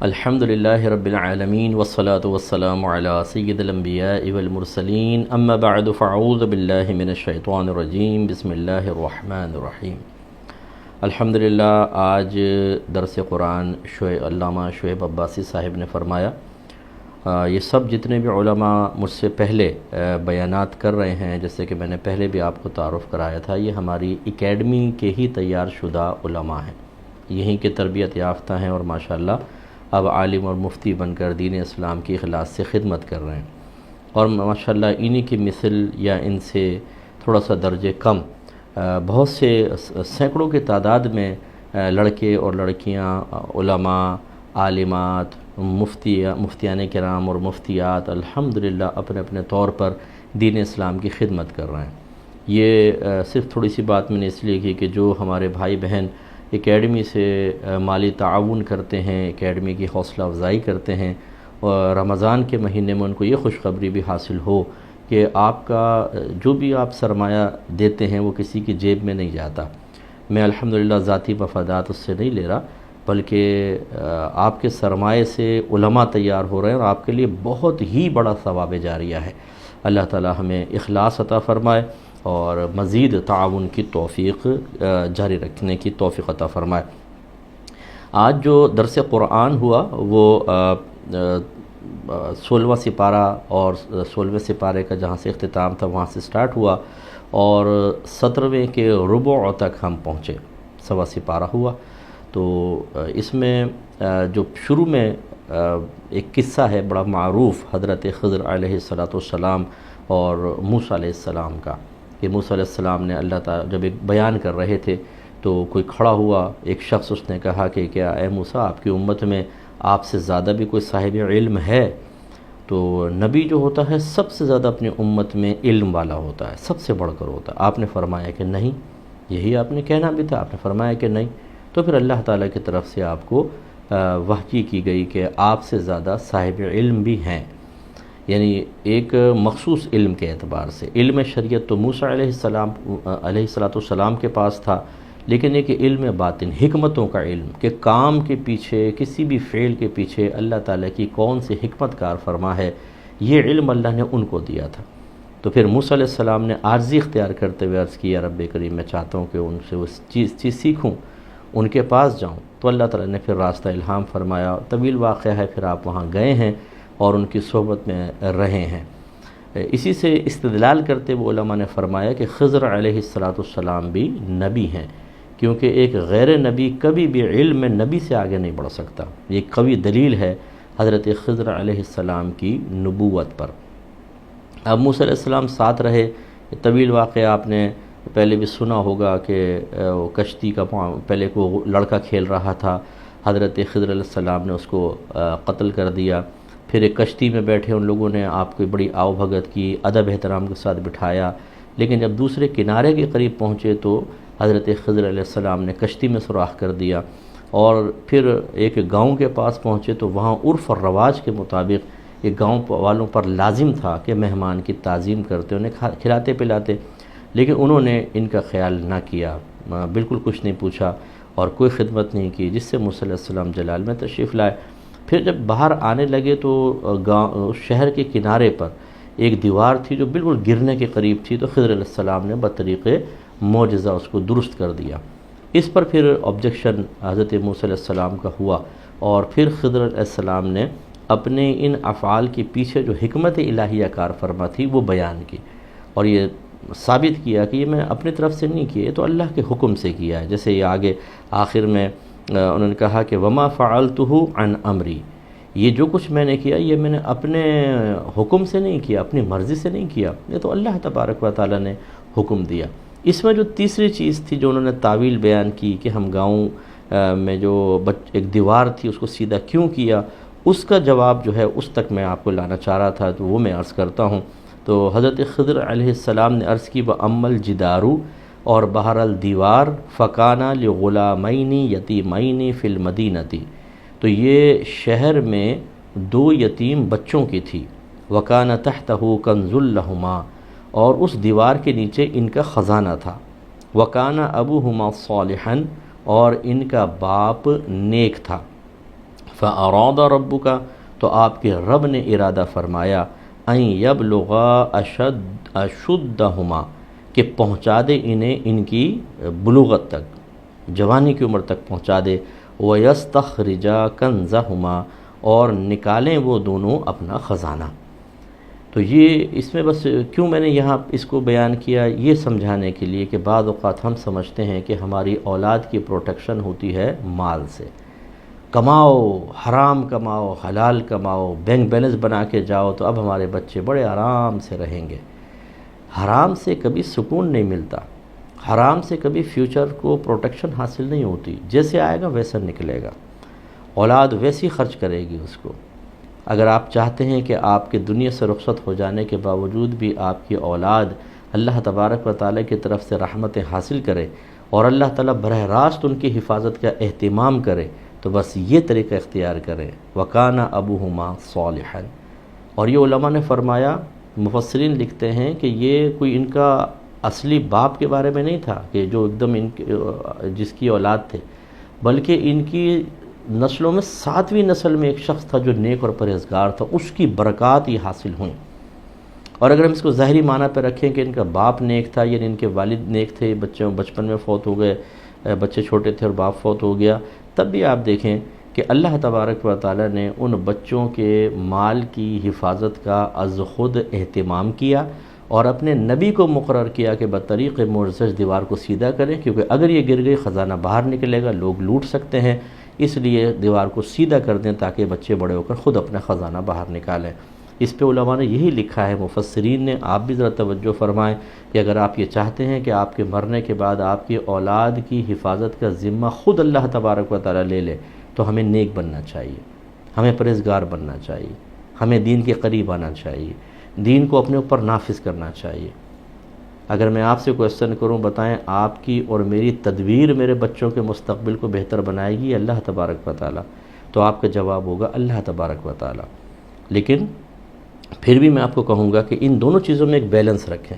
الحمد للہ رب العالمین والصلاة والسلام علی سید الانبیاء والمرسلین اما بعد فاعوذ باللہ من الشیطان الرجیم بسم اللہ الرحمن الرحیم۔ الحمدللہ آج درس قرآن علامہ شعیب عباسی صاحب نے فرمایا، یہ سب جتنے بھی علماء مجھ سے پہلے بیانات کر رہے ہیں، جیسے کہ میں نے پہلے بھی آپ کو تعارف کرایا تھا، یہ ہماری اکیڈمی کے ہی تیار شدہ علماء ہیں، یہیں کے تربیت یافتہ ہیں اور ماشاءاللہ اب عالم اور مفتی بن کر دین اسلام کی اخلاص سے خدمت کر رہے ہیں، اور ماشاءاللہ انہی کی مثل یا ان سے تھوڑا سا درجے کم بہت سے سینکڑوں کی تعداد میں لڑکے اور لڑکیاں، علماء، عالمات، مفتیان کرام اور مفتیات الحمدللہ اپنے اپنے طور پر دین اسلام کی خدمت کر رہے ہیں۔ یہ صرف تھوڑی سی بات میں نے اس لیے کی کہ جو ہمارے بھائی بہن اکیڈمی سے مالی تعاون کرتے ہیں، اکیڈمی کی حوصلہ افزائی کرتے ہیں، اور رمضان کے مہینے میں ان کو یہ خوشخبری بھی حاصل ہو کہ آپ کا جو بھی آپ سرمایہ دیتے ہیں وہ کسی کی جیب میں نہیں جاتا۔ میں الحمدللہ ذاتی مفادات اس سے نہیں لے رہا، بلکہ آپ کے سرمایے سے علماء تیار ہو رہے ہیں، اور آپ کے لیے بہت ہی بڑا ثواب جاریہ ہے۔ اللہ تعالی ہمیں اخلاص عطا فرمائے اور مزید تعاون کی توفیق جاری رکھنے کی توفیق عطا فرمائے۔ آج جو درس قرآن ہوا وہ 16واں سپارہ اور 16ویں سپارے کا جہاں سے اختتام تھا وہاں سے سٹارٹ ہوا، اور 17ویں کے ربع تک ہم پہنچے، سوا سپارہ ہوا۔ تو اس میں جو شروع میں ایک قصہ ہے بڑا معروف حضرت خضر علیہ السلام اور موسیٰ علیہ السلام کا، کہ موسیٰ علیہ السلام نے اللہ تعالیٰ جب ایک بیان کر رہے تھے تو کوئی کھڑا ہوا، ایک شخص، اس نے کہا کہ کیا اے موسیٰ، آپ کی امت میں آپ سے زیادہ بھی کوئی صاحب علم ہے؟ تو نبی جو ہوتا ہے سب سے زیادہ اپنی امت میں علم والا ہوتا ہے، سب سے بڑھ کر ہوتا ہے۔ آپ نے فرمایا کہ نہیں، یہی آپ نے کہنا بھی تھا، آپ نے فرمایا کہ نہیں۔ تو پھر اللہ تعالیٰ کی طرف سے آپ کو وحی کی گئی کہ آپ سے زیادہ صاحب علم بھی ہیں، یعنی ایک مخصوص علم کے اعتبار سے۔ علم شریعت تو موسیٰ علیہ السلام کے پاس تھا، لیکن ایک علم باطن، حکمتوں کا علم، کہ کام کے پیچھے، کسی بھی فعل کے پیچھے اللہ تعالیٰ کی کون سی حکمت کار فرما ہے، یہ علم اللہ نے ان کو دیا تھا۔ تو پھر موسیٰ علیہ السلام نے عاجزی اختیار کرتے ہوئے عرض کیا، رب کریم میں چاہتا ہوں کہ ان سے اس چیز سیکھوں، ان کے پاس جاؤں۔ تو اللہ تعالیٰ نے پھر راستہ الہام فرمایا، طویل واقعہ ہے، پھر آپ وہاں گئے ہیں اور ان کی صحبت میں رہے ہیں۔ اسی سے استدلال کرتے ہوئے علماء نے فرمایا کہ خضر علیہ السلام بھی نبی ہیں، کیونکہ ایک غیر نبی کبھی بھی علم میں نبی سے آگے نہیں بڑھ سکتا۔ یہ ایک قوی دلیل ہے حضرت خضر علیہ السلام کی نبوت پر۔ اب موسیٰ علیہ السلام ساتھ رہے، طویل واقعہ آپ نے پہلے بھی سنا ہوگا کہ کشتی کا پہلے کو لڑکا کھیل رہا تھا، حضرت خضر علیہ السلام نے اس کو قتل کر دیا، پھر ایک کشتی میں بیٹھے ان لوگوں نے آپ کو بڑی آؤ بھگت کی، ادب احترام کے ساتھ بٹھایا، لیکن جب دوسرے کنارے کے قریب پہنچے تو حضرت خضر علیہ السلام نے کشتی میں سوراخ کر دیا، اور پھر ایک گاؤں کے پاس پہنچے تو وہاں عرف اور رواج کے مطابق یہ گاؤں والوں پر لازم تھا کہ مہمان کی تعظیم کرتے، انہیں کھلاتے پلاتے، لیکن انہوں نے ان کا خیال نہ کیا، بالکل کچھ نہیں پوچھا اور کوئی خدمت نہیں کی، جس سے موسیٰ علیہ السلام جلال میں تشریف لائے۔ پھر جب باہر آنے لگے تو شہر کے کنارے پر ایک دیوار تھی جو بالکل گرنے کے قریب تھی، تو خضر علیہ السلام نے بطریق معجزہ اس کو درست کر دیا۔ اس پر پھر آبجیکشن حضرت موسیٰ علیہ السلام کا ہوا، اور پھر خضر علیہ السلام نے اپنے ان افعال کے پیچھے جو حکمت الہیہ کار فرما تھی وہ بیان کی، اور یہ ثابت کیا کہ یہ میں اپنی طرف سے نہیں کیا، یہ تو اللہ کے حکم سے کیا ہے۔ جیسے یہ آگے آخر میں انہوں نے کہا کہ وما فعلتہ عن امری، یہ جو کچھ میں نے کیا یہ میں نے اپنے حکم سے نہیں کیا، اپنی مرضی سے نہیں کیا، یہ تو اللہ تبارک و تعالیٰ نے حکم دیا۔ اس میں جو تیسری چیز تھی جو انہوں نے تعویل بیان کی کہ ہم گاؤں میں جو ایک دیوار تھی اس کو سیدھا کیوں کیا، اس کا جواب جو ہے اس تک میں آپ کو لانا چاہ رہا تھا، تو وہ میں عرض کرتا ہوں۔ تو حضرت خضر علیہ السلام نے عرض کی وَأَمَّا الْجِدَارُ، اور بہر الدیوار، فَكَانَ لِغُلَامَيْنِ يَتِيمَيْنِ فِي الْمَدِينَةِ، تو یہ شہر میں دو یتیم بچوں کی تھی، وَكَانَ تَحْتَهُ كَنْزٌ لَهُمَا، اور اس دیوار کے نیچے ان کا خزانہ تھا، وَكَانَ أَبُوهُمَا صَالِحًا، اور ان کا باپ نیک تھا، فَأَرَادَ رَبُّكَ، تو آپ کے رب نے ارادہ فرمایا، أَن يَبْلُغَا أَشُدَّهُمَا، کہ پہنچا دے انہیں ان کی بلوغت تک، جوانی کی عمر تک پہنچا دے، وَيَسْتَخْرِجَا كَنزَهُمَا، اور نکالیں وہ دونوں اپنا خزانہ۔ تو یہ اس میں بس کیوں میں نے یہاں اس کو بیان کیا، یہ سمجھانے کے لیے کہ بعض اوقات ہم سمجھتے ہیں کہ ہماری اولاد کی پروٹیکشن ہوتی ہے مال سے، کماؤ، حرام کماؤ، حلال کماؤ، بینک بیلنس بنا کے جاؤ تو اب ہمارے بچے بڑے آرام سے رہیں گے۔ حرام سے کبھی سکون نہیں ملتا، حرام سے کبھی فیوچر کو پروٹیکشن حاصل نہیں ہوتی، جیسے آئے گا ویسا نکلے گا، اولاد ویسی خرچ کرے گی اس کو۔ اگر آپ چاہتے ہیں کہ آپ کے دنیا سے رخصت ہو جانے کے باوجود بھی آپ کی اولاد اللہ تبارک و تعالیٰ کی طرف سے رحمتیں حاصل کرے اور اللہ تعالیٰ براہ راست ان کی حفاظت کا اہتمام کرے، تو بس یہ طریقہ اختیار کریں، وَكَانَ أَبُوهُمَا صَالِحًا۔ اور یہ علماء نے فرمایا، مفسرین لکھتے ہیں کہ یہ کوئی ان کا اصلی باپ کے بارے میں نہیں تھا کہ جو ایک دم جس کی اولاد تھے، بلکہ ان کی نسلوں میں 7ویں نسل میں ایک شخص تھا جو نیک اور پرہیزگار تھا، اس کی برکات یہ حاصل ہوئیں۔ اور اگر ہم اس کو ظاہری معنی پہ رکھیں کہ ان کا باپ نیک تھا، یعنی ان کے والد نیک تھے، بچپن میں فوت ہو گئے، بچے چھوٹے تھے اور باپ فوت ہو گیا، تب بھی آپ دیکھیں کہ اللہ تبارک و تعالیٰ نے ان بچوں کے مال کی حفاظت کا از خود اہتمام کیا اور اپنے نبی کو مقرر کیا کہ بطریق معجزہ دیوار کو سیدھا کریں، کیونکہ اگر یہ گر گئی خزانہ باہر نکلے گا، لوگ لوٹ سکتے ہیں، اس لیے دیوار کو سیدھا کر دیں تاکہ بچے بڑے ہو کر خود اپنا خزانہ باہر نکالیں۔ اس پہ علماء نے یہی لکھا ہے، مفسرین نے، آپ بھی ذرا توجہ فرمائیں کہ اگر آپ یہ چاہتے ہیں کہ آپ کے مرنے کے بعد آپ کی اولاد کی حفاظت کا ذمہ خود اللہ تبارک و تعالیٰ لے لے، تو ہمیں نیک بننا چاہیے، ہمیں پرہیزگار بننا چاہیے، ہمیں دین کے قریب آنا چاہیے، دین کو اپنے اوپر نافذ کرنا چاہیے۔ اگر میں آپ سے کویسچن کروں، بتائیں آپ کی اور میری تدبیر میرے بچوں کے مستقبل کو بہتر بنائے گی اللہ تبارک و تعالیٰ، تو آپ کا جواب ہوگا اللہ تبارک و تعالیٰ۔ لیکن پھر بھی میں آپ کو کہوں گا کہ ان دونوں چیزوں میں ایک بیلنس رکھیں۔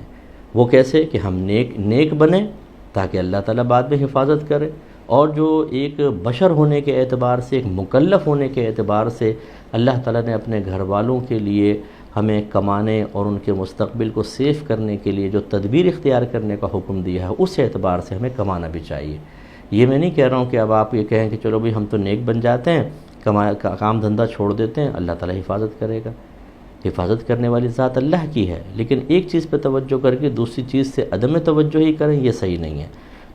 وہ کیسے کہ ہم نیک بنیں تاکہ اللہ تعالیٰ بعد میں حفاظت کرے، اور جو ایک بشر ہونے کے اعتبار سے، ایک مکلف ہونے کے اعتبار سے اللہ تعالیٰ نے اپنے گھر والوں کے لیے ہمیں کمانے اور ان کے مستقبل کو سیف کرنے کے لیے جو تدبیر اختیار کرنے کا حکم دیا ہے، اس اعتبار سے ہمیں کمانا بھی چاہیے۔ یہ میں نہیں کہہ رہا ہوں کہ اب آپ یہ کہیں کہ چلو بھئی ہم تو نیک بن جاتے ہیں، کام دھندہ چھوڑ دیتے ہیں، اللہ تعالیٰ حفاظت کرے گا۔ حفاظت کرنے والی ذات اللہ کی ہے، لیکن ایک چیز پہ توجہ کر کے دوسری چیز سے عدم توجہ ہی کریں، یہ صحیح نہیں ہے۔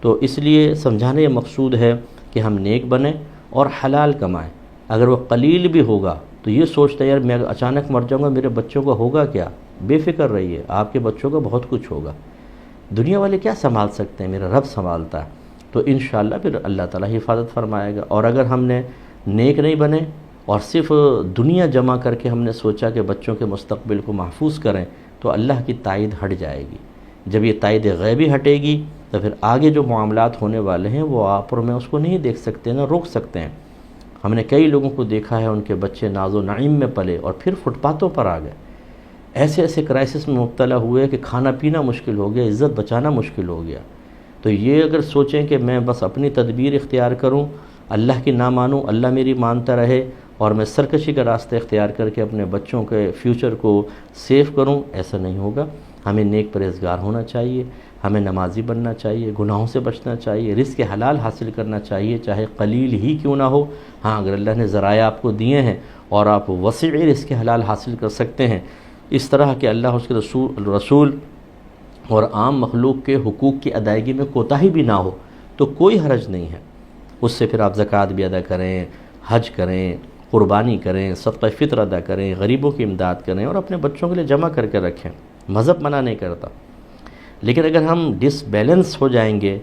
تو اس لیے سمجھانے یہ مقصود ہے کہ ہم نیک بنیں اور حلال کمائیں۔ اگر وہ قلیل بھی ہوگا تو یہ سوچتا ہے یار میں اچانک مر جاؤں گا، میرے بچوں کا ہوگا کیا؟ بے فکر رہیے، آپ کے بچوں کا بہت کچھ ہوگا، دنیا والے کیا سنبھال سکتے ہیں، میرا رب سنبھالتا ہے۔ تو انشاءاللہ پھر اللہ تعالیٰ حفاظت فرمائے گا۔ اور اگر ہم نے نیک نہیں بنے اور صرف دنیا جمع کر کے ہم نے سوچا کہ بچوں کے مستقبل کو محفوظ کریں، تو اللہ کی تائید ہٹ جائے گی۔ جب یہ تائید غیبی ہٹے گی تو پھر آگے جو معاملات ہونے والے ہیں وہ آپ اور میں اس کو نہیں دیکھ سکتے، نہ روک سکتے ہیں۔ ہم نے کئی لوگوں کو دیکھا ہے، ان کے بچے ناز و نعیم میں پلے اور پھر فٹ پاتھوں پر آ گئے، ایسے کرائسس میں مبتلا ہوئے کہ کھانا پینا مشکل ہو گیا، عزت بچانا مشکل ہو گیا۔ تو یہ اگر سوچیں کہ میں بس اپنی تدبیر اختیار کروں، اللہ کی نہ مانوں، اللہ میری مانتا رہے اور میں سرکشی کا راستہ اختیار کر کے اپنے بچوں کے فیوچر کو سیف کروں، ایسا نہیں ہوگا۔ ہمیں نیک پرہیزگار ہونا چاہیے، ہمیں نمازی بننا چاہیے، گناہوں سے بچنا چاہیے، رزق حلال حاصل کرنا چاہیے، چاہے قلیل ہی کیوں نہ ہو۔ ہاں اگر اللہ نے ذرائع آپ کو دیے ہیں اور آپ وسیع رزق حلال حاصل کر سکتے ہیں، اس طرح کہ اللہ اس کے رسول اور عام مخلوق کے حقوق کی ادائیگی میں کوتاہی بھی نہ ہو، تو کوئی حرج نہیں ہے۔ اس سے پھر آپ زکوٰۃ بھی ادا کریں، حج کریں، قربانی کریں، صدقہ فطر ادا کریں، غریبوں کی امداد کریں اور اپنے بچوں کے لیے جمع کر کے رکھیں۔ مذہب منع نہیں کرتا، لیکن اگر ہم ڈس بیلنس ہو جائیں گے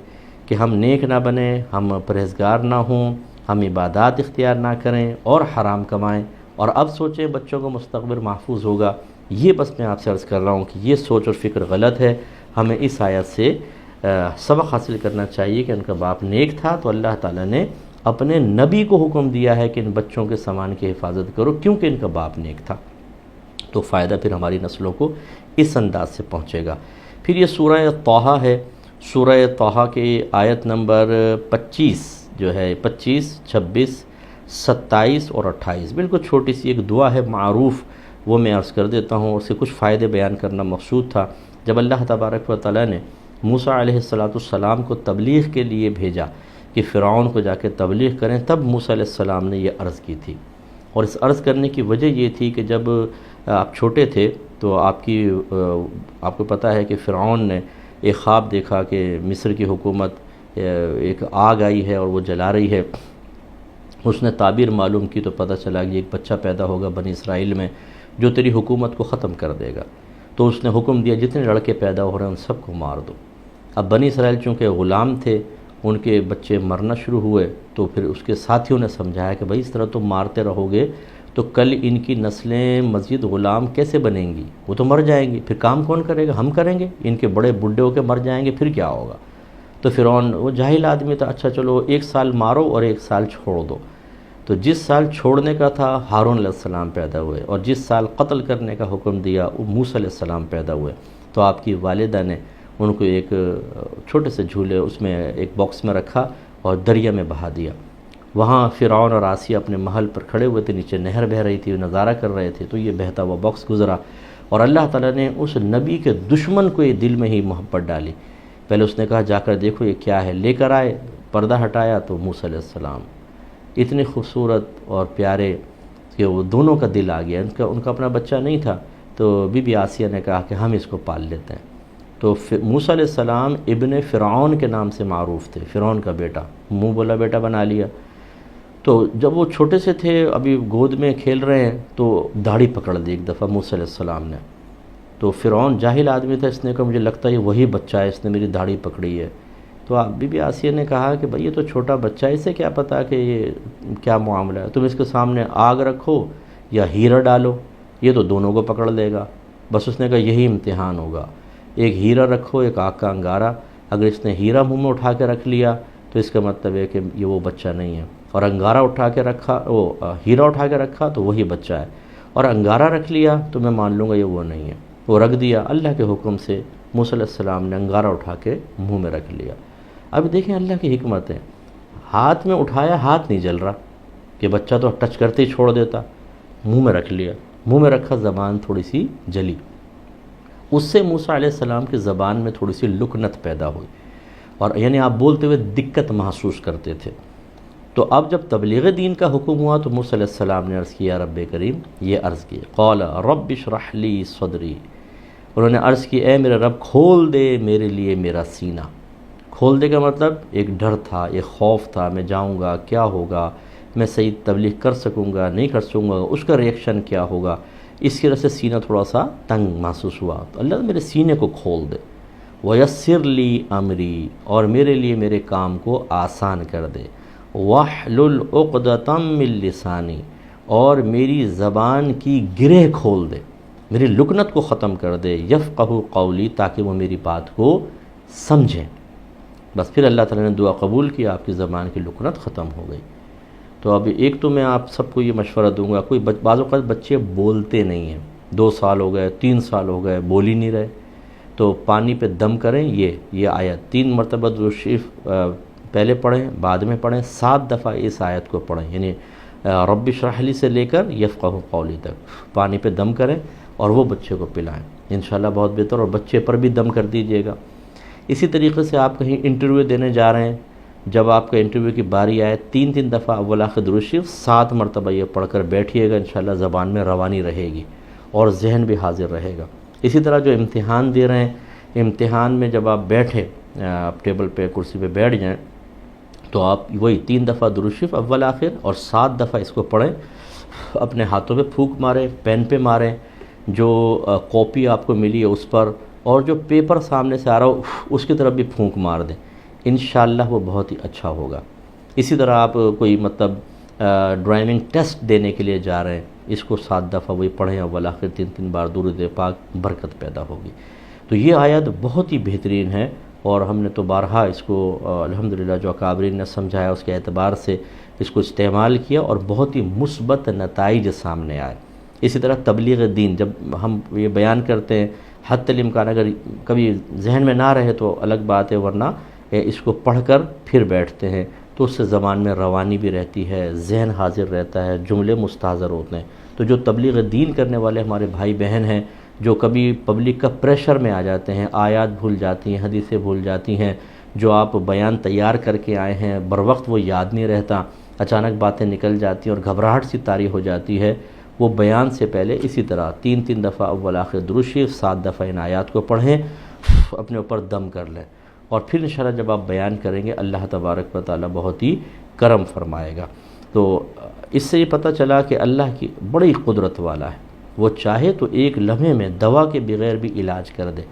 کہ ہم نیک نہ بنیں، ہم پرہیزگار نہ ہوں، ہم عبادات اختیار نہ کریں اور حرام کمائیں اور اب سوچیں بچوں کو مستقبل محفوظ ہوگا، یہ بس میں آپ سے عرض کر رہا ہوں کہ یہ سوچ اور فکر غلط ہے۔ ہمیں اس آیت سے سبق حاصل کرنا چاہیے کہ ان کا باپ نیک تھا تو اللہ تعالیٰ نے اپنے نبی کو حکم دیا ہے کہ ان بچوں کے سامان کی حفاظت کرو کیونکہ ان کا باپ نیک تھا، تو فائدہ پھر ہماری نسلوں کو اس انداز سے پہنچے گا۔ پھر یہ سورہ طٰہٰ ہے، سورہ طٰہٰ کی آیت نمبر 25 جو ہے 25، 26، 27 اور 28 بالکل چھوٹی سی ایک دعا ہے معروف، وہ میں عرض کر دیتا ہوں، اس سے کچھ فائدے بیان کرنا مقصود تھا۔ جب اللہ تبارک و تعالیٰ نے موسیٰ علیہ السلام کو تبلیغ کے لیے بھیجا کہ فرعون کو جا کے تبلیغ کریں، تب موسیٰ علیہ السلام نے یہ عرض کی تھی، اور اس عرض کرنے کی وجہ یہ تھی کہ جب آپ چھوٹے تھے تو آپ کو پتہ ہے کہ فرعون نے ایک خواب دیکھا کہ مصر کی حکومت ایک آگ آئی ہے اور وہ جلا رہی ہے۔ اس نے تعبیر معلوم کی تو پتہ چلا کہ ایک بچہ پیدا ہوگا بنی اسرائیل میں جو تیری حکومت کو ختم کر دے گا۔ تو اس نے حکم دیا جتنے لڑکے پیدا ہو رہے ہیں ان سب کو مار دو۔ اب بنی اسرائیل چونکہ غلام تھے، ان کے بچے مرنا شروع ہوئے، تو پھر اس کے ساتھیوں نے سمجھایا کہ بھائی اس طرح تم مارتے رہو گے تو کل ان کی نسلیں مزید غلام کیسے بنیں گی، وہ تو مر جائیں گی، پھر کام کون کرے گا، ہم کریں گے، ان کے بڑے بڈھے ہو کے مر جائیں گے، پھر کیا ہوگا۔ تو فرعون وہ جاہل آدمی تھا، اچھا چلو 1 سال مارو اور 1 سال چھوڑ دو۔ تو جس سال چھوڑنے کا تھا ہارون علیہ السلام پیدا ہوئے، اور جس سال قتل کرنے کا حکم دیا وہ موسیٰ علیہ السلام پیدا ہوئے۔ تو آپ کی والدہ نے ان کو ایک چھوٹے سے جھولے اس میں ایک باکس میں رکھا اور دریا میں بہا دیا۔ وہاں فرعون اور آسیہ اپنے محل پر کھڑے ہوئے تھے، نیچے نہر بہہ رہی تھی، وہ نظارہ کر رہے تھے، تو یہ بہتا ہوا باکس گزرا، اور اللہ تعالیٰ نے اس نبی کے دشمن کو یہ دل میں ہی محبت ڈالی۔ پہلے اس نے کہا جا کر دیکھو یہ کیا ہے، لے کر آئے، پردہ ہٹایا تو موسیٰ علیہ السلام اتنے خوبصورت اور پیارے کہ وہ دونوں کا دل آ گیا۔ ان کا اپنا بچہ نہیں تھا، تو بی بی آسیہ نے کہا کہ ہم اس کو پال لیتے ہیں۔ تو موسیٰ علیہ السلام ابن فرعون کے نام سے معروف تھے، فرعون کا بیٹا، منہ بولا بیٹا بنا لیا۔ تو جب وہ چھوٹے سے تھے، ابھی گود میں کھیل رہے ہیں، تو داڑھی پکڑ دی ایک دفعہ موسیٰ علیہ السلام نے۔ تو فرعون جاہل آدمی تھا، اس نے کہا مجھے لگتا ہے یہ وہی بچہ ہے، اس نے میری داڑھی پکڑی ہے۔ تو بی بی آسیہ نے کہا کہ بھئی یہ تو چھوٹا بچہ ہے، اسے کیا پتا کہ یہ کیا معاملہ ہے، تم اس کے سامنے آگ رکھو یا ہیرا ڈالو، یہ تو دونوں کو پکڑ لے گا۔ بس اس نے کہا یہی امتحان ہوگا، ایک ہیرا رکھو ایک آگ کا انگارہ، اگر اس نے ہیرا منہ میں اٹھا کے رکھ لیا تو اس کا مطلب ہے کہ یہ وہ بچہ نہیں ہے، اور انگارہ اٹھا کے رکھا، وہ ہیرا اٹھا کے رکھا تو وہی بچہ ہے، اور انگارہ رکھ لیا تو میں مان لوں گا یہ وہ نہیں ہے۔ وہ رکھ دیا، اللہ کے حکم سے موسیٰ علیہ السلام نے انگارہ اٹھا کے منہ میں رکھ لیا۔ اب دیکھیں اللہ کی حکمت ہے، ہاتھ میں اٹھایا، ہاتھ نہیں جل رہا کہ بچہ تو ٹچ کرتے ہی چھوڑ دیتا، منہ میں رکھ لیا، منہ میں رکھا، زبان تھوڑی سی جلی، اس سے موسیٰ علیہ السلام کی زبان میں تھوڑی سی لکنت پیدا ہوئی، اور یعنی آپ بولتے ہوئے دقت محسوس کرتے تھے۔ تو اب جب تبلیغ دین کا حکم ہوا تو موسیٰ علیہ السلام نے عرض کیا رب کریم، یہ عرض کی قال رب اشرح لی صدری، انہوں نے عرض کی اے میرے رب کھول دے میرے لیے میرا سینہ۔ کھول دے کا مطلب ایک ڈر تھا، ایک خوف تھا، میں جاؤں گا کیا ہوگا، میں صحیح تبلیغ کر سکوں گا نہیں کر سکوں گا، اس کا ریئیکشن کیا ہوگا، اس کی وجہ سے سینہ تھوڑا سا تنگ محسوس ہوا۔ تو اللہ میرے سینے کو کھول دے، وَيَسِّرْ لِي أَمْرِي، اور میرے لیے میرے کام کو آسان کر دے، وَاحْلُلْ عُقْدَةً مِّن لِّسَانِي، اور میری زبان کی گرہ کھول دے، میری لکنت کو ختم کر دے، یفقہوا قولی، تاکہ وہ میری بات کو سمجھیں۔ بس پھر اللہ تعالیٰ نے دعا قبول کی، آپ کی زبان کی لکنت ختم ہو گئی۔ تو اب ایک تو میں آپ سب کو یہ مشورہ دوں گا، کوئی بعض اوقات بچے بولتے نہیں ہیں، 2 سال ہو گئے 3 سال ہو گئے بول ہی نہیں رہے، تو پانی پہ دم کریں، یہ آیت 3 مرتبہ درود شریف پہلے پڑھیں، بعد میں پڑھیں، 7 دفعہ اس آیت کو پڑھیں، یعنی رب اشرح لی سے لے کر یفقہوا قولی تک پانی پہ دم کریں اور وہ بچے کو پلائیں، انشاءاللہ بہت بہتر، اور بچے پر بھی دم کر دیجئے گا۔ اسی طریقے سے آپ کہیں انٹرویو دینے جا رہے ہیں، جب آپ کا انٹرویو کی باری آئے 3 دفعہ اول آخر درود شریف 7 مرتبہ یہ پڑھ کر بیٹھیے گا، انشاءاللہ زبان میں روانی رہے گی اور ذہن بھی حاضر رہے گا۔ اسی طرح جو امتحان دے رہے ہیں، امتحان میں جب آپ بیٹھیں، آپ ٹیبل پہ کرسی پہ بیٹھ جائیں، تو آپ وہی 3 دفعہ درود شریف اول آخر اور 7 دفعہ اس کو پڑھیں، اپنے ہاتھوں پہ پھونک ماریں، پین پہ ماریں، جو کاپی آپ کو ملی ہے اس پر، اور جو پیپر سامنے سے آ رہا ہو اس کی طرف بھی پھونک مار دیں، انشاءاللہ وہ بہت ہی اچھا ہوگا۔ اسی طرح آپ کوئی مطلب ڈرائیونگ ٹیسٹ دینے کے لیے جا رہے ہیں، اس کو 7 دفعہ وہی پڑھیں، اول آخر 3 بار درود پاک، برکت پیدا ہوگی۔ تو یہ آیت بہت ہی بہترین ہے، اور ہم نے تو بارہا اس کو الحمدللہ جو اکابرین نے سمجھایا اس کے اعتبار سے اس کو استعمال کیا، اور بہت ہی مثبت نتائج سامنے آئے۔ اسی طرح تبلیغ دین جب ہم یہ بیان کرتے ہیں، حتی الامکان اگر کبھی ذہن میں نہ رہے تو الگ بات ہے، ورنہ اس کو پڑھ کر پھر بیٹھتے ہیں، تو اس سے زبان میں روانی بھی رہتی ہے، ذہن حاضر رہتا ہے، جملے مستحضر ہوتے ہیں۔ تو جو تبلیغ دین کرنے والے ہمارے بھائی بہن ہیں، جو کبھی پبلک کا پریشر میں آ جاتے ہیں، آیات بھول جاتی ہیں، حدیثیں بھول جاتی ہیں، جو آپ بیان تیار کر کے آئے ہیں بروقت وہ یاد نہیں رہتا، اچانک باتیں نکل جاتی ہیں اور گھبراہٹ سی طاری ہو جاتی ہے، وہ بیان سے پہلے اسی طرح 3 دفعہ اول آخر درود شریف، 7 دفعہ ان آیات کو پڑھیں، اپنے اوپر دم کر لیں، اور پھر انشاءاللہ جب آپ بیان کریں گے اللہ تبارک و تعالی بہت ہی کرم فرمائے گا۔ تو اس سے یہ پتہ چلا کہ اللہ کی بڑی قدرت والا ہے، وہ چاہے تو ایک لمحے میں دوا کے بغیر بھی علاج کر دے۔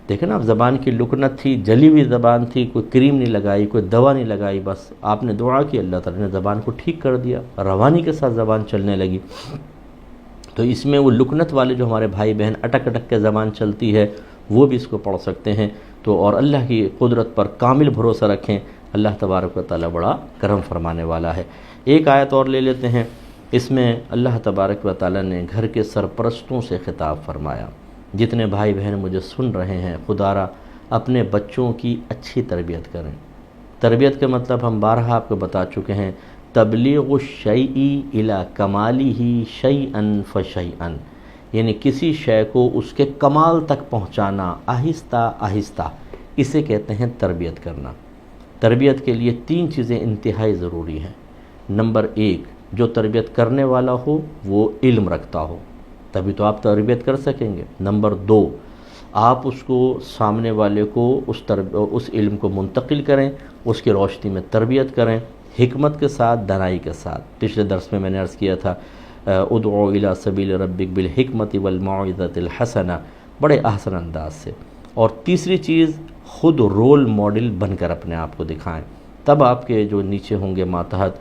دیکھیں نا، اب زبان کی لکنت تھی، جلی ہوئی زبان تھی، کوئی کریم نہیں لگائی، کوئی دوا نہیں لگائی، بس آپ نے دعا کی، اللہ تعالیٰ نے زبان کو ٹھیک کر دیا، روانی کے ساتھ زبان چلنے لگی۔ تو اس میں وہ لکنت والے جو ہمارے بھائی بہن اٹک اٹک کے زبان چلتی ہے، وہ بھی اس کو پڑھ سکتے ہیں۔ تو اور اللہ کی قدرت پر کامل بھروسہ رکھیں، اللہ تبارک و تعالیٰ بڑا کرم فرمانے والا ہے۔ ایک آیت اور لے لیتے ہیں، اس میں اللہ تبارک و تعالیٰ نے گھر کے سرپرستوں سے خطاب فرمایا۔ جتنے بھائی بہن مجھے سن رہے ہیں، خدا را اپنے بچوں کی اچھی تربیت کریں۔ تربیت کا مطلب ہم بارہا آپ کو بتا چکے ہیں، تبلیغ الشیء الی کمالہ شیئا فشیئا، یعنی کسی شے کو اس کے کمال تک پہنچانا آہستہ آہستہ، اسے کہتے ہیں تربیت کرنا۔ تربیت کے لیے 3 چیزیں انتہائی ضروری ہیں۔ نمبر 1، جو تربیت کرنے والا ہو وہ علم رکھتا ہو، تبھی تو آپ تربیت کر سکیں گے۔ نمبر 2، آپ اس کو سامنے والے کو اس علم کو منتقل کریں، اس کی روشنی میں تربیت کریں، حکمت کے ساتھ، دانائی کے ساتھ۔ پچھلے درس میں نے عرض کیا تھا، ادعو الی سبیل ربک بالحکمت والموعظۃ الحسنہ، بڑے احسن انداز سے۔ اور تیسری چیز، خود رول ماڈل بن کر اپنے آپ کو دکھائیں، تب آپ کے جو نیچے ہوں گے ماتحت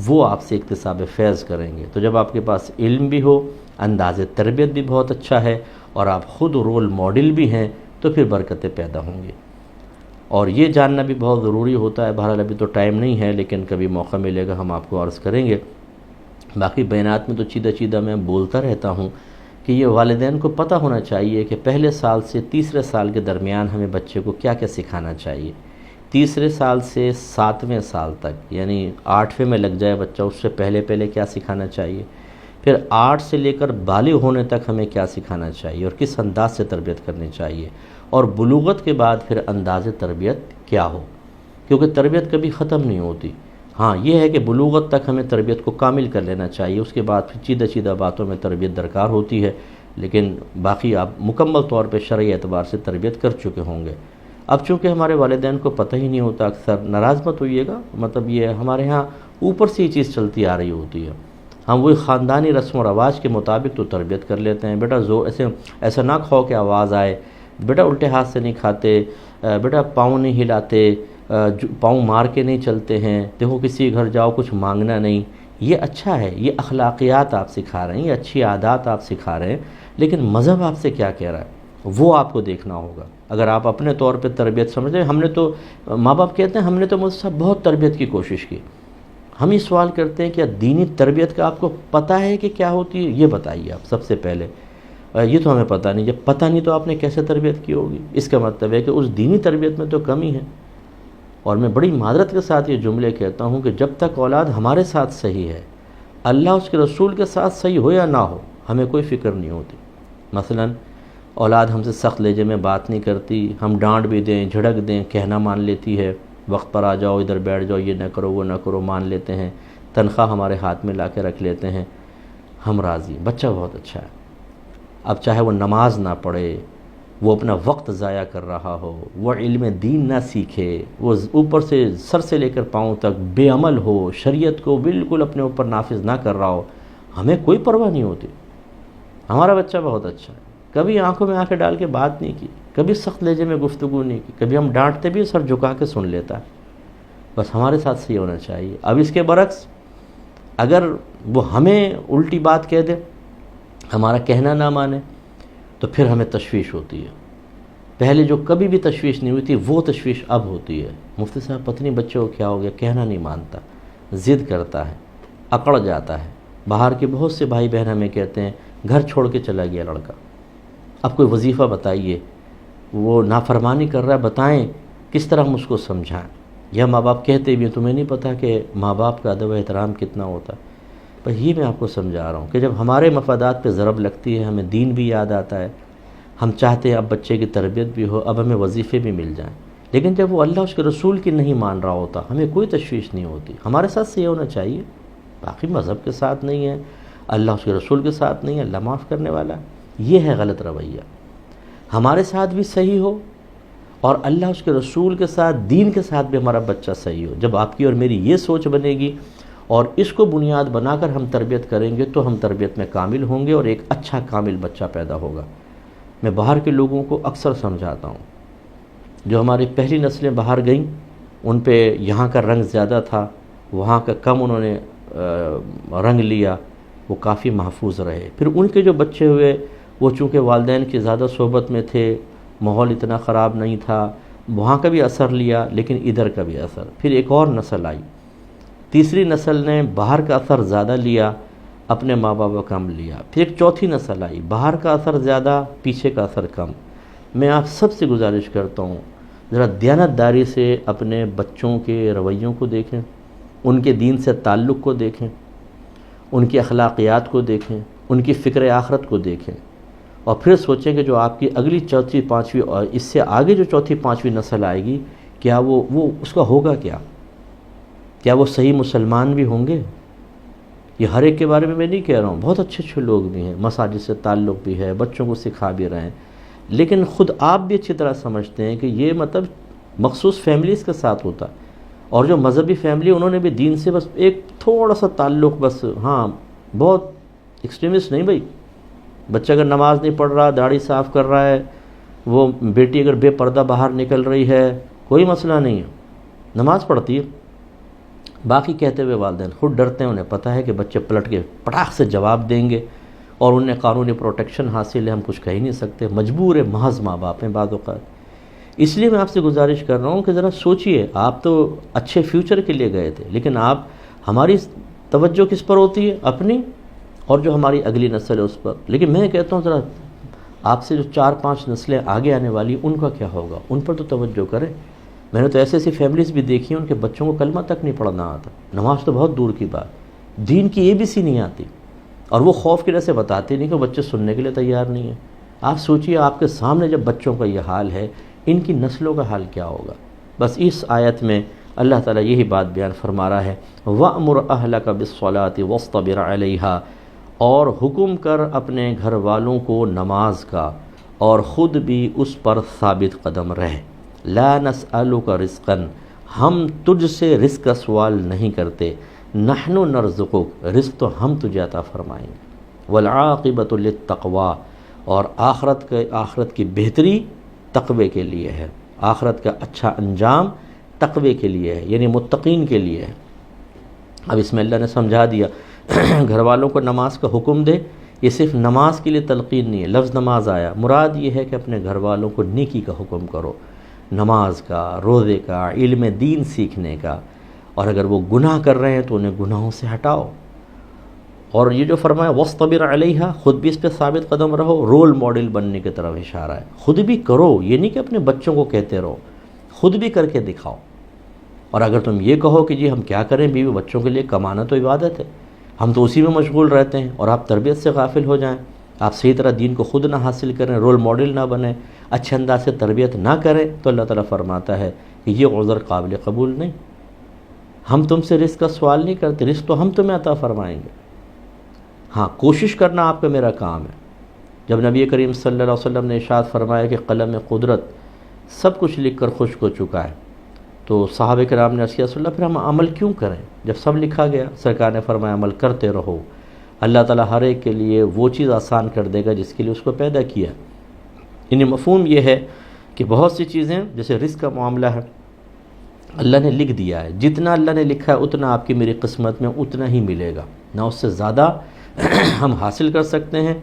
وہ آپ سے اکتساب فیض کریں گے۔ تو جب آپ کے پاس علم بھی ہو، انداز تربیت بھی بہت اچھا ہے، اور آپ خود رول ماڈل بھی ہیں، تو پھر برکتیں پیدا ہوں گی۔ اور یہ جاننا بھی بہت ضروری ہوتا ہے، بہرحال ابھی تو ٹائم نہیں ہے، لیکن کبھی موقع ملے گا ہم آپ کو عرض کریں گے۔ باقی بیانات میں تو چیدہ میں بولتا رہتا ہوں کہ یہ والدین کو پتہ ہونا چاہیے کہ پہلے سال سے تیسرے سال کے درمیان ہمیں بچے کو کیا کیا سکھانا چاہیے۔ تیسرے سال سے 7ویں سال تک، یعنی 8ویں میں لگ جائے بچہ، اس سے پہلے کیا سکھانا چاہیے، پھر 8 سے لے کر بالغ ہونے تک ہمیں کیا سکھانا چاہیے اور کس انداز سے تربیت کرنی چاہیے، اور بلوغت کے بعد پھر انداز تربیت کیا ہو، کیونکہ تربیت کبھی ختم نہیں ہوتی۔ ہاں یہ ہے کہ بلوغت تک ہمیں تربیت کو کامل کر لینا چاہیے، اس کے بعد پھر چیدہ باتوں میں تربیت درکار ہوتی ہے، لیکن باقی آپ مکمل طور پہ شرعی اعتبار سے تربیت کر چکے ہوں گے۔ اب چونکہ ہمارے والدین کو پتہ ہی نہیں ہوتا، اکثر ناراض مت ہوئیے گا، مطلب یہ ہمارے ہاں اوپر سے یہ چیز چلتی آ رہی ہوتی ہے، ہم وہی خاندانی رسم و رواج کے مطابق تو تربیت کر لیتے ہیں، بیٹا ایسا نہ کھاؤ کہ آواز آئے، بیٹا الٹے ہاتھ سے نہیں کھاتے، بیٹا پاؤں نہیں ہلاتے، پاؤں مار کے نہیں چلتے ہیں، دیکھو کسی گھر جاؤ کچھ مانگنا نہیں۔ یہ اچھا ہے، یہ اخلاقیات آپ سکھا رہے ہیں، یہ اچھی عادات آپ سکھا رہے ہیں، لیکن مذہب آپ سے کیا کہہ رہا ہے وہ آپ کو دیکھنا ہوگا۔ اگر آپ اپنے طور پہ تربیت سمجھیں، ہم نے تو ماں باپ کہتے ہیں ہم نے تو مجھ سے بہت تربیت کی کوشش کی، ہم یہ سوال کرتے ہیں کہ دینی تربیت کا آپ کو پتہ ہے کہ کیا ہوتی ہے، یہ بتائیے آپ سب سے پہلے۔ یہ تو ہمیں پتہ نہیں، جب پتہ نہیں تو آپ نے کیسے تربیت کی ہوگی؟ اس کا مطلب ہے کہ اس دینی تربیت میں تو کمی ہے۔ اور میں بڑی معذرت کے ساتھ یہ جملے کہتا ہوں کہ جب تک اولاد ہمارے ساتھ صحیح ہے، اللہ اس کے رسول کے ساتھ صحیح ہو یا نہ ہو، ہمیں کوئی فکر نہیں ہوتی۔ مثلا اولاد ہم سے سخت لہجے میں بات نہیں کرتی، ہم ڈانٹ بھی دیں، جھڑک دیں، کہنا مان لیتی ہے، وقت پر آ جاؤ، ادھر بیٹھ جاؤ، یہ نہ کرو وہ نہ کرو، مان لیتے ہیں، تنخواہ ہمارے ہاتھ میں لا کے رکھ لیتے ہیں، ہم راضی، بچہ بہت اچھا ہے۔ اب چاہے وہ نماز نہ پڑھے، وہ اپنا وقت ضائع کر رہا ہو، وہ علم دین نہ سیکھے، وہ اوپر سے سر سے لے کر پاؤں تک بے عمل ہو، شریعت کو بالکل اپنے اوپر نافذ نہ کر رہا ہو، ہمیں کوئی پرواہ نہیں ہوتی۔ ہمارا بچہ بہت اچھا ہے، کبھی آنکھوں میں آنکھیں ڈال کے بات نہیں کی، کبھی سخت لہجے میں گفتگو نہیں کی، کبھی ہم ڈانٹتے بھی سر جھکا کے سن لیتا ہے، بس ہمارے ساتھ صحیح ہونا چاہیے۔ اب اس کے برعکس اگر وہ ہمیں الٹی بات کہہ دے، ہمارا کہنا نہ مانے، تو پھر ہمیں تشویش ہوتی ہے۔ پہلے جو کبھی بھی تشویش نہیں ہوئی تھی وہ تشویش اب ہوتی ہے، مفتی صاحب پتہ نہیں بچے کو کیا ہو گیا، کہنا نہیں مانتا، ضد کرتا ہے، اکڑ جاتا ہے۔ باہر کے بہت سے بھائی بہن ہمیں کہتے ہیں گھر چھوڑ کے چلا گیا لڑکا، اب کوئی وظیفہ بتائیے، وہ نافرمانی کر رہا ہے، بتائیں کس طرح ہم اس کو سمجھائیں۔ یا ماں باپ کہتے بھی ہیں تمہیں نہیں پتہ کہ ماں باپ کا ادب و احترام کتنا ہوتا ہے. پر یہ میں آپ کو سمجھا رہا ہوں کہ جب ہمارے مفادات پہ ضرب لگتی ہے ہمیں دین بھی یاد آتا ہے, ہم چاہتے ہیں اب بچے کی تربیت بھی ہو, اب ہمیں وظیفے بھی مل جائیں, لیکن جب وہ اللہ اس کے رسول کی نہیں مان رہا ہوتا ہمیں کوئی تشویش نہیں ہوتی. ہمارے ساتھ سے یہ ہونا چاہیے, باقی مذہب کے ساتھ نہیں ہے, اللہ اس کے رسول کے ساتھ نہیں ہے, اللہ معاف کرنے والا ہے. یہ ہے غلط رویہ. ہمارے ساتھ بھی صحیح ہو اور اللہ اس کے رسول کے ساتھ, دین کے ساتھ بھی ہمارا بچہ صحیح ہو. جب آپ کی اور میری یہ سوچ بنے گی اور اس کو بنیاد بنا کر ہم تربیت کریں گے تو ہم تربیت میں کامل ہوں گے اور ایک اچھا کامل بچہ پیدا ہوگا. میں باہر کے لوگوں کو اکثر سمجھاتا ہوں, جو ہماری پہلی نسلیں باہر گئیں ان پہ یہاں کا رنگ زیادہ تھا, وہاں کا کم انہوں نے رنگ لیا, وہ کافی محفوظ رہے. پھر ان کے جو بچے ہوئے وہ چونکہ والدین کی زیادہ صحبت میں تھے, ماحول اتنا خراب نہیں تھا, وہاں کا بھی اثر لیا لیکن ادھر کا بھی اثر. پھر ایک اور نسل آئی, تیسری نسل نے باہر کا اثر زیادہ لیا, اپنے ماں باپ کا کم لیا. پھر ایک چوتھی نسل آئی, باہر کا اثر زیادہ, پیچھے کا اثر کم. میں آپ سب سے گزارش کرتا ہوں ذرا دیانتداری سے اپنے بچوں کے رویوں کو دیکھیں, ان کے دین سے تعلق کو دیکھیں, ان کی اخلاقیات کو دیکھیں, ان کی فکر آخرت کو دیکھیں, اور پھر سوچیں کہ جو آپ کی اگلی چوتھی پانچویں اور اس سے آگے جو چوتھی پانچویں نسل آئے گی کیا وہ اس کا ہوگا کیا وہ صحیح مسلمان بھی ہوں گے؟ یہ ہر ایک کے بارے میں نہیں کہہ رہا ہوں, بہت اچھے اچھے لوگ بھی ہیں, مساجد سے تعلق بھی ہے, بچوں کو سکھا بھی رہے ہیں, لیکن خود آپ بھی اچھی طرح سمجھتے ہیں کہ یہ مطلب مخصوص فیملیز کے ساتھ ہوتا, اور جو مذہبی فیملی انہوں نے بھی دین سے بس ایک تھوڑا سا تعلق, بس ہاں بہت ایکسٹریمسٹ نہیں. بھائی بچہ اگر نماز نہیں پڑھ رہا, داڑھی صاف کر رہا ہے, وہ بیٹی اگر بے پردہ باہر نکل رہی ہے, کوئی مسئلہ نہیں ہے, نماز پڑھتی ہے. باقی کہتے ہوئے والدین خود ڈرتے ہیں, انہیں پتہ ہے کہ بچے پلٹ کے پٹاخ سے جواب دیں گے اور انہیں قانونی پروٹیکشن حاصل ہے, ہم کچھ کہہ ہی نہیں سکتے, مجبور ہے, محض ماں باپ ہیں بعض اوقات. اس لیے میں آپ سے گزارش کر رہا ہوں کہ ذرا سوچئے, آپ تو اچھے فیوچر کے لیے گئے تھے, لیکن آپ ہماری توجہ کس پر ہوتی ہے؟ اپنی اور جو ہماری اگلی نسل ہے اس پر. لیکن میں کہتا ہوں ذرا آپ سے جو 4-5 نسلیں آگے آنے والی ان کا کیا ہوگا, ان پر تو توجہ کریں. میں نے تو ایسی فیملیز بھی دیکھی ہیں ان کے بچوں کو کلمہ تک نہیں پڑھنا آتا, نماز تو بہت دور کی بات, دین کی ABC نہیں آتی, اور وہ خوف کی وجہ سے بتاتے نہیں کہ بچے سننے کے لیے تیار نہیں ہیں. آپ سوچئے آپ کے سامنے جب بچوں کا یہ حال ہے, ان کی نسلوں کا حال کیا ہوگا. بس اس آیت میں اللہ تعالیٰ یہی بات بیان فرما رہا ہے, وَأْمُرْ أَهْلَكَ بِالصَّلَاةِ وَاصْطَبِرْ عَلَيْهَا, اور حکم کر اپنے گھر والوں کو نماز کا اور خود بھی اس پر ثابت قدم رہے. لا نسألک رزقا, ہم تجھ سے رزق کا سوال نہیں کرتے, نحن نرزقک, رزق تو ہم تجھے عطا فرمائیں گے. والعاقبۃ للتقوی, اور آخرت کی بہتری تقوی کے لیے ہے, آخرت کا اچھا انجام تقوی کے لیے ہے, یعنی متقین کے لیے ہے. اب اس میں اللہ نے سمجھا دیا گھر والوں کو نماز کا حکم دے, یہ صرف نماز کے لیے تلقین نہیں ہے. لفظ نماز آیا, مراد یہ ہے کہ اپنے گھر والوں کو نیکی کا حکم کرو, نماز کا, روزے کا, علم دین سیکھنے کا, اور اگر وہ گناہ کر رہے ہیں تو انہیں گناہوں سے ہٹاؤ. اور یہ جو فرمایا وَاصْطَبِرْ عَلَيْهَا, خود بھی اس پہ ثابت قدم رہو, رول ماڈل بننے کی طرف اشارہ ہے. خود بھی کرو, یہ نہیں کہ اپنے بچوں کو کہتے رہو, خود بھی کر کے دکھاؤ. اور اگر تم یہ کہو کہ جی ہم کیا کریں, بیوی بچوں کے لیے کمانا تو عبادت ہے, ہم تو اسی میں مشغول رہتے ہیں, اور آپ تربیت سے غافل ہو جائیں, آپ صحیح طرح دین کو خود نہ حاصل کریں, رول ماڈل نہ بنیں, اچھے انداز سے تربیت نہ کریں, تو اللہ تعالیٰ فرماتا ہے کہ یہ عذر قابل قبول نہیں. ہم تم سے رزق کا سوال نہیں کرتے, رزق تو ہم تمہیں عطا فرمائیں گے. ہاں کوشش کرنا آپ کا میرا کام ہے. جب نبی کریم صلی اللہ علیہ وسلم نے ارشاد فرمایا کہ قلم قدرت سب کچھ لکھ کر خشک ہو چکا ہے, تو صحابہ کرام نے عرض کیا رسول اللہ پھر ہم عمل کیوں کریں جب سب لکھا گیا؟ سرکار نے فرمایا عمل کرتے رہو, اللہ تعالیٰ ہر ایک کے لیے وہ چیز آسان کر دے گا جس کے لیے اس کو پیدا کیا. یعنی مفہوم یہ ہے کہ بہت سی چیزیں جیسے رزق کا معاملہ ہے, اللہ نے لکھ دیا ہے, جتنا اللہ نے لکھا ہے اتنا آپ کی میری قسمت میں اتنا ہی ملے گا, نہ اس سے زیادہ ہم حاصل کر سکتے ہیں,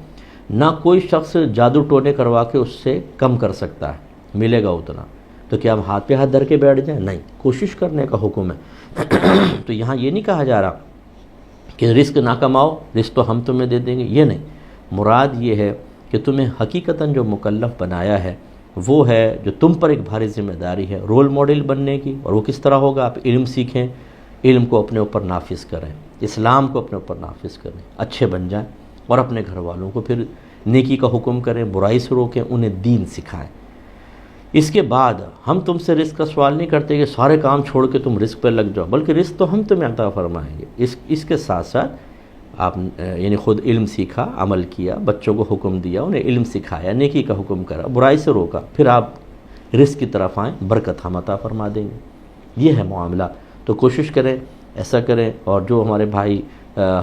نہ کوئی شخص جادو ٹونے کروا کے اس سے کم کر سکتا ہے, ملے گا اتنا. تو کیا ہم ہاتھ پہ ہاتھ دھر کے بیٹھ جائیں؟ نہیں, کوشش کرنے کا حکم ہے. تو یہاں یہ نہیں کہا جا رہا کہ رزق نہ کماؤ, رزق تو ہم تمہیں دے دیں گے, یہ نہیں. مراد یہ ہے کہ تمہیں حقیقتاً جو مکلف بنایا ہے وہ ہے جو تم پر ایک بھاری ذمہ داری ہے رول ماڈل بننے کی، اور وہ کس طرح ہوگا؟ آپ علم سیکھیں، علم کو اپنے اوپر نافذ کریں، اسلام کو اپنے اوپر نافذ کریں، اچھے بن جائیں، اور اپنے گھر والوں کو پھر نیکی کا حکم کریں، برائی سے روکیں، انہیں دین سکھائیں۔ اس کے بعد ہم تم سے رزق کا سوال نہیں کرتے کہ سارے کام چھوڑ کے تم رزق پہ لگ جاؤ، بلکہ رزق تو ہم تمہیں عطا فرمائیں گے۔ اس کے ساتھ ساتھ آپ یعنی خود علم سیکھا، عمل کیا، بچوں کو حکم دیا، انہیں علم سکھایا، نیکی کا حکم کرا، برائی سے روکا، پھر آپ رزق کی طرف آئیں، برکت ہم عطا فرما دیں گے۔ یہ ہے معاملہ۔ تو کوشش کریں، ایسا کریں۔ اور جو ہمارے بھائی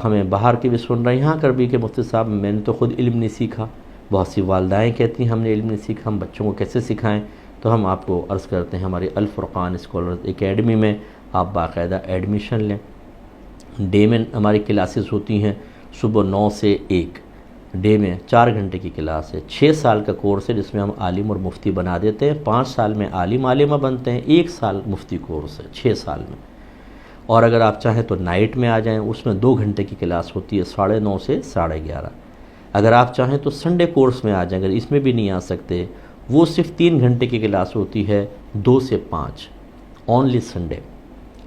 ہمیں باہر کے بھی سن رہے ہیں، یہاں کر بھی کہ مفتی صاحب میں نے تو خود علم نہیں سیکھا، بہت سی والدائیں کہتی ہیں ہم نے علم نہیں سیکھا، ہم بچوں کو کیسے سکھائیں؟ تو ہم آپ کو عرض کرتے ہیں ہماری الفرقان اسکالرز اکیڈمی میں آپ باقاعدہ ایڈمیشن لیں۔ ڈے میں ہماری کلاسز ہوتی ہیں صبح 9 سے 1، ڈے میں 4 گھنٹے کی کلاس ہے۔ 6 سال کا کورس ہے جس میں ہم عالم اور مفتی بنا دیتے ہیں، 5 سال میں عالم عالمہ بنتے ہیں، 1 سال مفتی کورس ہے 6 سال میں۔ اور اگر آپ چاہیں تو نائٹ میں آ جائیں، اس میں 2 گھنٹے کی کلاس ہوتی ہے 9:30 سے 11:30۔ اگر آپ چاہیں تو سنڈے کورس میں آ جائیں، اگر اس میں بھی نہیں آ سکتے، وہ صرف 3 گھنٹے کی کلاس ہوتی ہے 2 سے 5، اونلی سنڈے۔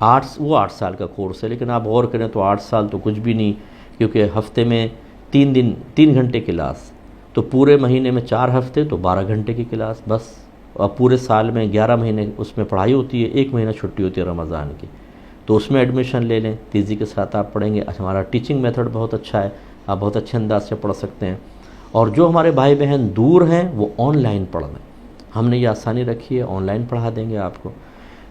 8 سال کا کورس ہے، لیکن آپ غور کریں تو 8 سال تو کچھ بھی نہیں، کیونکہ ہفتے میں 3 گھنٹے کلاس، تو پورے مہینے میں 4 ہفتے تو 12 گھنٹے کی کلاس بس، اور پورے سال میں 11 مہینے اس میں پڑھائی ہوتی ہے، 1 مہینہ چھٹی ہوتی ہے رمضان کی، تو اس میں ایڈمیشن لے لیں، تیزی کے ساتھ آپ پڑھیں گے۔ ہمارا ٹیچنگ میتھڈ بہت اچھا ہے، آپ بہت اچھے انداز سے پڑھ سکتے ہیں۔ اور جو ہمارے بھائی بہن دور ہیں وہ آن لائن پڑھ لیں، ہم نے یہ آسانی رکھی ہے، آن لائن پڑھا دیں گے آپ کو۔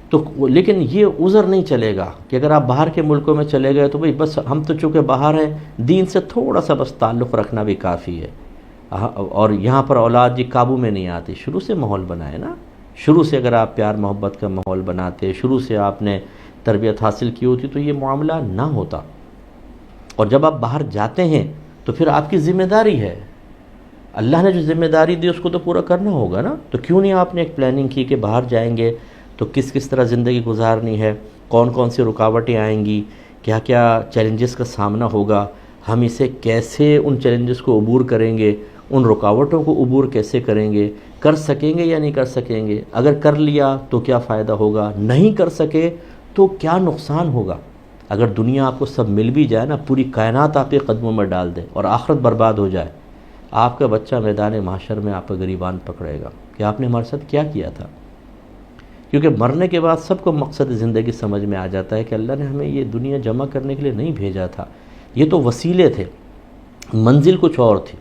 تو لیکن یہ عذر نہیں چلے گا کہ اگر آپ باہر کے ملکوں میں چلے گئے تو بھئی بس ہم تو چونکہ باہر ہیں، دین سے تھوڑا سا بس تعلق رکھنا بھی کافی ہے، اور یہاں پر اولاد جی قابو میں نہیں آتی۔ شروع سے ماحول بنائے نا، شروع سے اگر آپ پیار محبت کا ماحول بناتے، شروع سے آپ نے تربیت حاصل کی ہوتی تو یہ معاملہ نہ ہوتا۔ اور جب آپ باہر جاتے ہیں تو پھر آپ کی ذمہ داری ہے، اللہ نے جو ذمہ داری دی اس کو تو پورا کرنا ہوگا نا۔ تو کیوں نہیں آپ نے ایک پلاننگ کی کہ باہر جائیں گے تو کس طرح زندگی گزارنی ہے، کون سی رکاوٹیں آئیں گی، کیا چیلنجز کا سامنا ہوگا، ہم اسے کیسے ان چیلنجز کو عبور کریں گے، ان رکاوٹوں کو عبور کیسے کریں گے، کر سکیں گے یا نہیں کر سکیں گے، اگر کر لیا تو کیا فائدہ ہوگا، نہیں کر سکے تو کیا نقصان ہوگا۔ اگر دنیا آپ کو سب مل بھی جائے نا، پوری کائنات آپ کے قدموں میں ڈال دے اور آخرت برباد ہو جائے، آپ کا بچہ میدان محشر میں آپ کا گریبان پکڑے گا کہ آپ نے ہمارے ساتھ کیا کیا تھا۔ کیونکہ مرنے کے بعد سب کو مقصد زندگی سمجھ میں آ جاتا ہے کہ اللہ نے ہمیں یہ دنیا جمع کرنے کے لیے نہیں بھیجا تھا، یہ تو وسیلے تھے، منزل کچھ اور تھی۔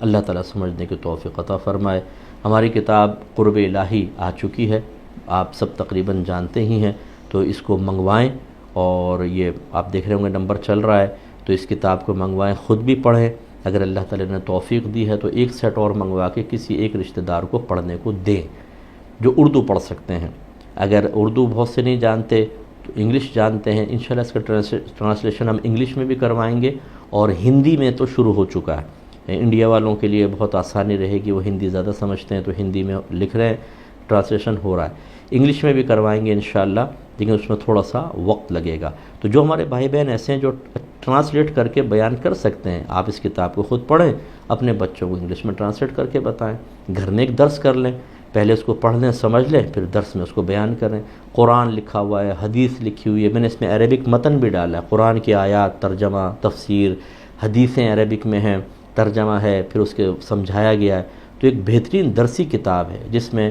اللہ تعالیٰ سمجھنے کی توفیق عطا فرمائے۔ ہماری کتاب قرب الہی آ چکی ہے، آپ سب تقریباً جانتے ہی ہیں، تو اس کو منگوائیں، اور یہ آپ دیکھ رہے ہوں گے نمبر چل رہا ہے، تو اس کتاب کو منگوائیں، خود بھی پڑھیں، اگر اللہ تعالیٰ نے توفیق دی ہے تو ایک سیٹ اور منگوا کے کسی ایک رشتہ دار کو پڑھنے کو دیں جو اردو پڑھ سکتے ہیں۔ اگر اردو بہت سے نہیں جانتے تو انگلش جانتے ہیں، انشاءاللہ اس کا ٹرانسلیشن ہم انگلش میں بھی کروائیں گے، اور ہندی میں تو شروع ہو چکا ہے۔ انڈیا والوں کے لیے بہت آسانی رہے گی، وہ ہندی زیادہ سمجھتے ہیں تو ہندی میں لکھ رہے ہیں، ٹرانسلیشن ہو رہا ہے۔ انگلش میں بھی کروائیں گے انشاءاللہ، لیکن اس میں تھوڑا سا وقت لگے گا۔ تو جو ہمارے بھائی بہن ایسے ہیں جو ٹرانسلیٹ کر کے بیان کر سکتے ہیں، آپ اس کتاب کو خود پڑھیں، اپنے بچوں کو انگلش میں ٹرانسلیٹ کر کے بتائیں، گھر میں ایک درس کر لیں، پہلے اس کو پڑھ لیں، سمجھ لیں، پھر درس میں اس کو بیان کریں۔ قرآن لکھا ہوا ہے، حدیث لکھی ہوئی ہے، میں نے اس میں عربک متن بھی ڈالا ہے، قرآن کی آیات، ترجمہ، تفسیر، حدیثیں عربک میں ہیں، ترجمہ ہے، پھر اس کے سمجھایا گیا ہے۔ تو ایک بہترین درسی کتاب ہے جس میں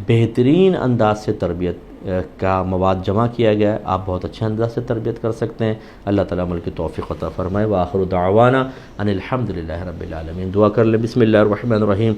بہترین انداز سے تربیت کا مواد جمع کیا گیا ہے، آپ بہت اچھے انداز سے تربیت کر سکتے ہیں۔ اللہ تعالیٰ عمل کی توفیق عطا فرمائے۔ وآخر دعوانا ان الحمدللہ رب العالمین۔ دعا کر لیں۔ بسم اللہ الرحمن الرحیم۔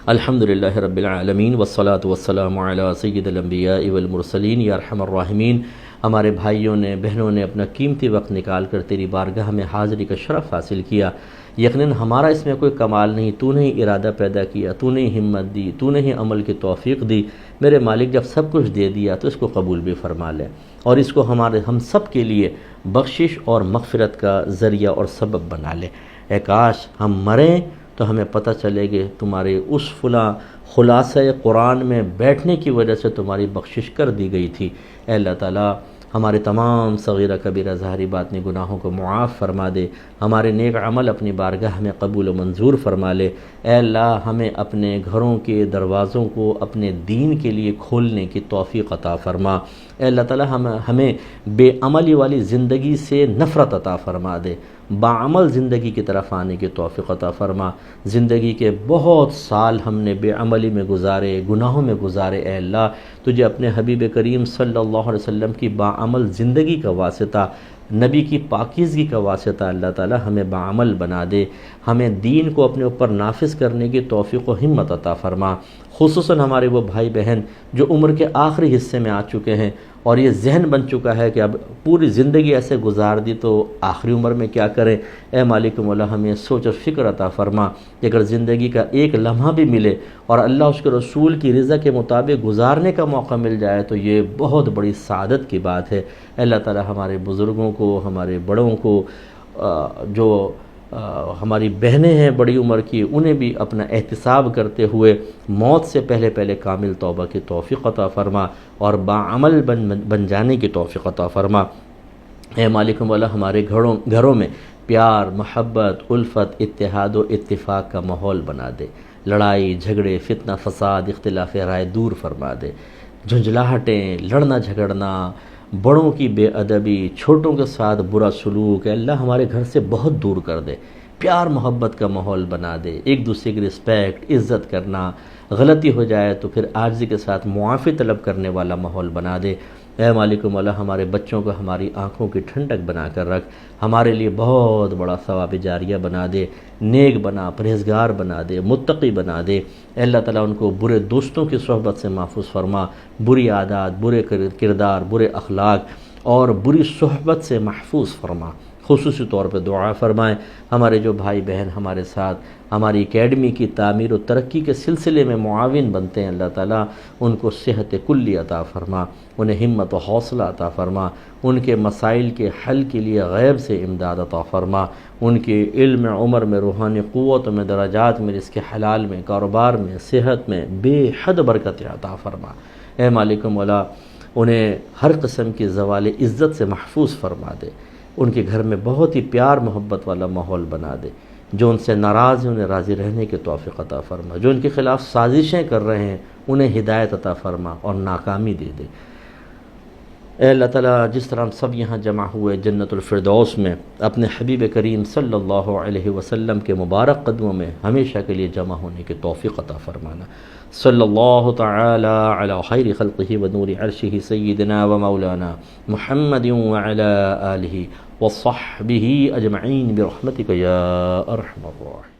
الحمدللہ رب العالمین والصلاة والسلام علی سید الانبیاء والمرسلین۔ یا ارحم الراحمین، ہمارے بھائیوں نے بہنوں نے اپنا قیمتی وقت نکال کر تیری بارگاہ میں حاضری کا شرف حاصل کیا۔ یقیناً ہمارا اس میں کوئی کمال نہیں، تو نے ہی ارادہ پیدا کیا، تو نے ہی ہمت دی، تو نے ہی عمل کی توفیق دی۔ میرے مالک جب سب کچھ دے دیا تو اس کو قبول بھی فرما لے، اور اس کو ہم سب کے لیے بخشش اور مغفرت کا ذریعہ اور سبب بنا لے۔ اے کاش ہم مریں تو ہمیں پتہ چلے گے تمہارے اس فلاں خلاصہ قرآن میں بیٹھنے کی وجہ سے تمہاری بخشش کر دی گئی تھی۔ اے اللہ تعالیٰ ہمارے تمام صغیرہ کبیرہ ظاہری باطنی گناہوں کو معاف فرما دے، ہمارے نیک عمل اپنی بارگاہ میں قبول و منظور فرما لے۔ اے اللہ ہمیں اپنے گھروں کے دروازوں کو اپنے دین کے لیے کھولنے کی توفیق عطا فرما۔ اے اللہ تعالی ہمیں بے عملی والی زندگی سے نفرت عطا فرما دے، باعمل زندگی کی طرف آنے کی توفیق عطا فرما۔ زندگی کے بہت سال ہم نے بے عملی میں گزارے، گناہوں میں گزارے، اے اللہ تجھے اپنے حبیب کریم صلی اللہ علیہ وسلم کی باعمل زندگی کا واسطہ، نبی کی پاکیزگی کا واسطہ اللہ تعالی ہمیں باعمل بنا دے، ہمیں دین کو اپنے اوپر نافذ کرنے کی توفیق و ہمت عطا فرما۔ خصوصاً ہمارے وہ بھائی بہن جو عمر کے آخری حصے میں آ چکے ہیں اور یہ ذہن بن چکا ہے کہ اب پوری زندگی ایسے گزار دی تو آخری عمر میں کیا کریں، اے مالک مولا ہمیں سوچ و فکر عطا فرما کہ اگر زندگی کا ایک لمحہ بھی ملے اور اللہ اس کے رسول کی رضا کے مطابق گزارنے کا موقع مل جائے تو یہ بہت بڑی سعادت کی بات ہے۔ اے اللہ تعالی ہمارے بزرگوں کو، ہمارے بڑوں کو، جو ہماری بہنیں ہیں بڑی عمر کی، انہیں بھی اپنا احتساب کرتے ہوئے موت سے پہلے پہلے کامل توبہ کی توفیق عطا فرما اور باعمل بن جانے کی توفیق عطا فرما۔ اے مالک مولا ہمارے گھروں میں پیار، محبت، الفت، اتحاد و اتفاق کا ماحول بنا دے، لڑائی جھگڑے، فتنہ فساد، اختلاف رائے دور فرما دے، جھنجھلاہٹیں، لڑنا جھگڑنا، بڑوں کی بے ادبی، چھوٹوں کے ساتھ برا سلوک، اے اللہ ہمارے گھر سے بہت دور کر دے، پیار محبت کا ماحول بنا دے، ایک دوسرے کی رسپیکٹ، عزت کرنا، غلطی ہو جائے تو پھر عاجزی کے ساتھ معافی طلب کرنے والا ماحول بنا دے۔ اے مالک مولا ہمارے بچوں کو ہماری آنکھوں کی ٹھنڈک بنا کر رکھ، ہمارے لیے بہت بڑا ثواب جاریہ بنا دے، نیک بنا، پرہیزگار بنا دے، متقی بنا دے۔ اے اللہ تعالیٰ ان کو برے دوستوں کی صحبت سے محفوظ فرما، بری عادات، برے کردار، برے اخلاق اور بری صحبت سے محفوظ فرما۔ خصوصی طور پہ دعا فرمائیں ہمارے جو بھائی بہن ہمارے ساتھ ہماری اکیڈمی کی تعمیر و ترقی کے سلسلے میں معاون بنتے ہیں، اللہ تعالیٰ ان کو صحت کلی عطا فرما، انہیں ہمت و حوصلہ عطا فرما، ان کے مسائل کے حل کے لیے غیب سے امداد عطا فرما، ان کے علم عمر میں، روحانی قوت میں، درجات میں، رزق حلال میں، کاروبار میں، صحت میں بے حد برکت عطا فرما۔ اے مالک مولا انہیں ہر قسم کی زوال عزت سے محفوظ فرما دے، ان کے گھر میں بہت ہی پیار محبت والا ماحول بنا دے، جو ان سے ناراض ہیں انہیں راضی رہنے کی توفیق عطا فرما، جو ان کے خلاف سازشیں کر رہے ہیں انہیں ہدایت عطا فرما اور ناکامی دے دے۔ اے اللہ تعالیٰ جس طرح ہم سب یہاں جمع ہوئے جنت الفردوس میں اپنے حبیب کریم صلی اللہ علیہ وسلم کے مبارک قدموں میں ہمیشہ کے لیے جمع ہونے کی توفیق عطا فرمانا۔ صلی اللہ تعالی علی خیر خلقہ و نور عرشہ سیدنا و مولانا محمد وعلی آلہ وصحبہ اجمعین برحمتک یا ارحم الراحمین۔